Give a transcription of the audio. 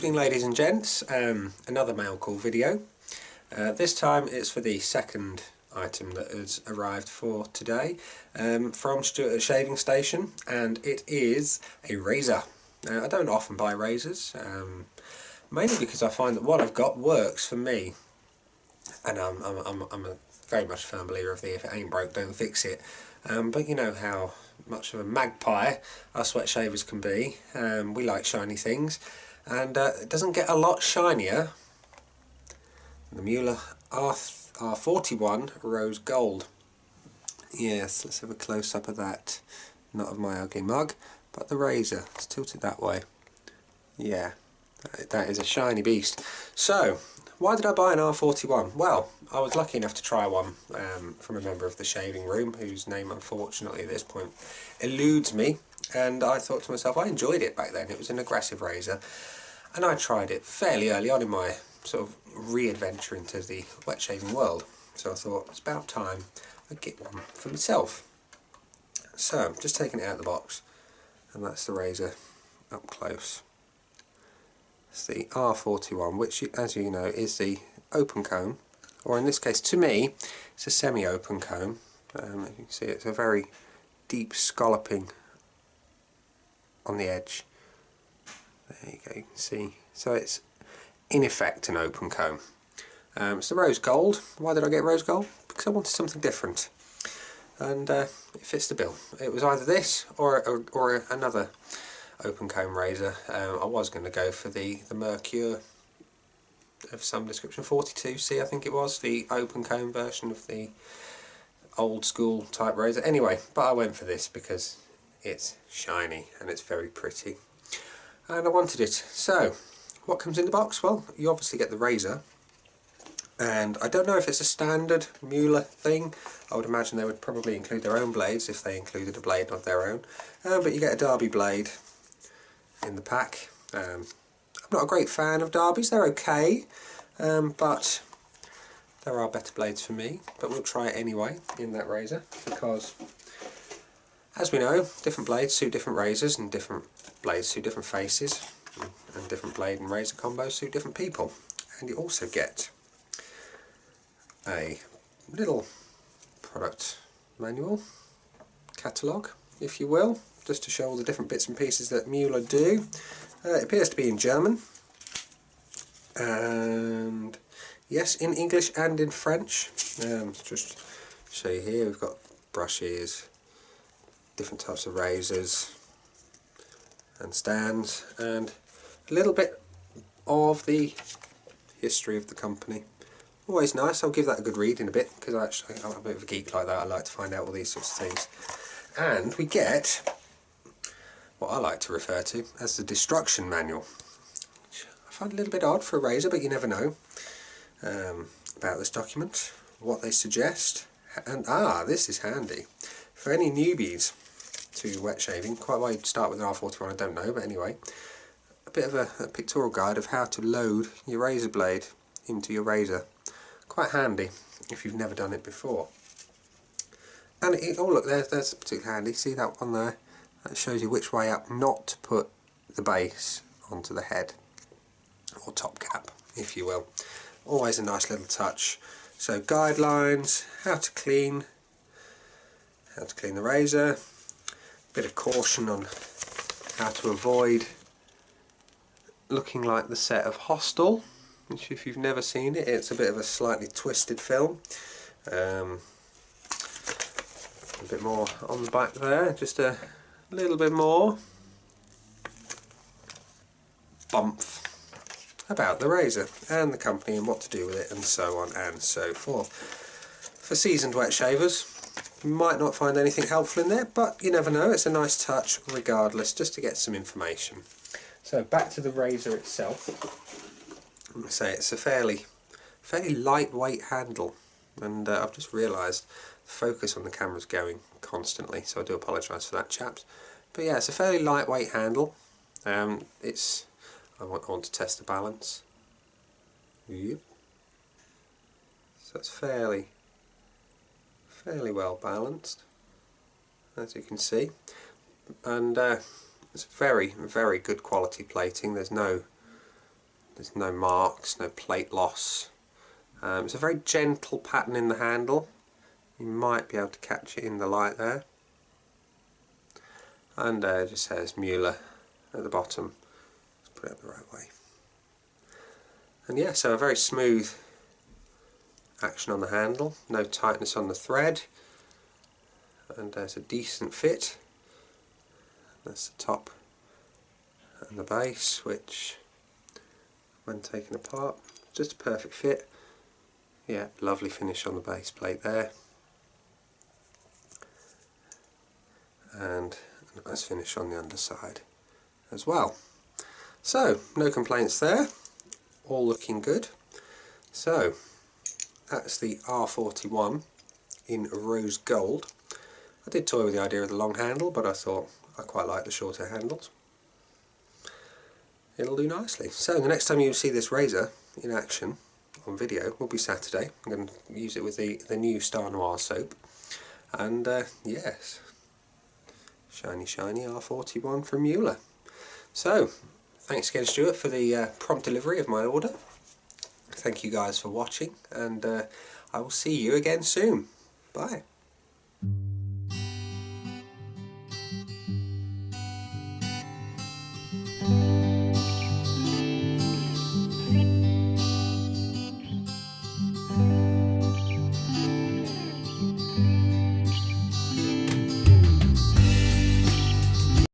evening, ladies and gents. Another mail call video. This time it's for the second item that has arrived for today from Stuart Shaving Station, and it is a razor. Now, I don't often buy razors, mainly because I find that what I've got works for me, and I'm a very much firm believer of the if it ain't broke, don't fix it. But you know how much of a magpie us wet shavers can be. We like shiny things, and it doesn't get a lot shinier than the Mühle R41 Rose Gold. Yes, let's have a close-up of that. Not of my ugly mug, but the razor. It's tilted that way. Yeah, that is a shiny beast. So, why did I buy an R41? Well, I was lucky enough to try one from a member of the shaving room, whose name unfortunately at this point eludes me, and I thought to myself, I enjoyed it back then. It was an aggressive razor, and I tried it fairly early on in my sort of re-adventure into the wet shaving world. So I thought it's about time I get one for myself. So, I'm just taking it out of the box, and that's the razor up close. It's the R41, which, as you know, is the open comb, or in this case, to me, it's a semi-open comb. As you can see, it's a very deep scalloping on the edge. There you go, you can see. So it's, in effect, an open comb. It's the Rose Gold. Why did I get Rose Gold? Because I wanted something different, and it fits the bill. It was either this or another open comb razor. I was going to go for the Mercure of some description, 42C I think it was, the open comb version of the old school type razor. Anyway, but I went for this because it's shiny and it's very pretty, and I wanted it. So, what comes in the box? Well, you obviously get the razor, and I don't know if it's a standard Mühle thing. I would imagine they would probably include their own blades if they included a blade of their own, but you get a Derby blade in the pack. I'm not a great fan of Derbys. They're okay, but there are better blades for me. But we'll try it anyway in that razor, because as we know, different blades suit different razors, and different blades suit different faces, and different blade and razor combos suit different people. And you also get a little product manual, catalogue if you will, just to show all the different bits and pieces that Mühle do. It appears to be in German, and yes, in English and in French. Just show you here, we've got brushes, different types of razors and stands, and a little bit of the history of the company. Always nice. I'll give that a good read in a bit, because I'm a bit of a geek like that. I like to find out all these sorts of things. And we get what I like to refer to as the destruction manual, which I find a little bit odd for a razor, but you never know about this document, what they suggest. And this is handy for any newbies to wet shaving. Quite why you'd start with an R41, I don't know, but anyway, a bit of a pictorial guide of how to load your razor blade into your razor. Quite handy if you've never done it before. And oh look, there's particularly handy. See that one there? That shows you which way up not to put the base onto the head, or top cap, if you will. Always a nice little touch. So guidelines, how to clean the razor, bit of caution on how to avoid looking like the set of Hostel, which, if you've never seen it, it's a bit of a slightly twisted film. A bit more on the back there, just a little bit more bump about the razor and the company and what to do with it, and so on and so forth. For seasoned wet shavers, you might not find anything helpful in there, but you never know. It's a nice touch regardless, just to get some information. So back to the razor itself. I'm going to say it's a fairly lightweight handle, and I've just realised the focus on the camera is going constantly, so I do apologise for that, chaps. But yeah, it's a fairly lightweight handle. I want to test the balance. Yep. So it's fairly well balanced, as you can see, and it's very good quality plating. There's no There's no marks, no plate loss. It's a very gentle pattern in the handle. You might be able to catch it in the light there. And it just says Mühle at the bottom. Let's put it up the right way. And yeah, so a very smooth action on the handle, no tightness on the thread, and there's a decent fit. That's the top and the base, which when taken apart, just a perfect fit. Yeah, lovely finish on the base plate there, and a nice finish on the underside as well. So no complaints there, all looking good. So that's the R41 in Rose Gold. I did toy with the idea of the long handle, but I thought I quite like the shorter handles. It'll do nicely. So the next time you see this razor in action on video will be Saturday. I'm going to use it with the new Star Noir soap. And yes, shiny shiny R41 from Mühle. So thanks again, Stuart, for the prompt delivery of my order. Thank you guys for watching, and I will see you again soon. Bye.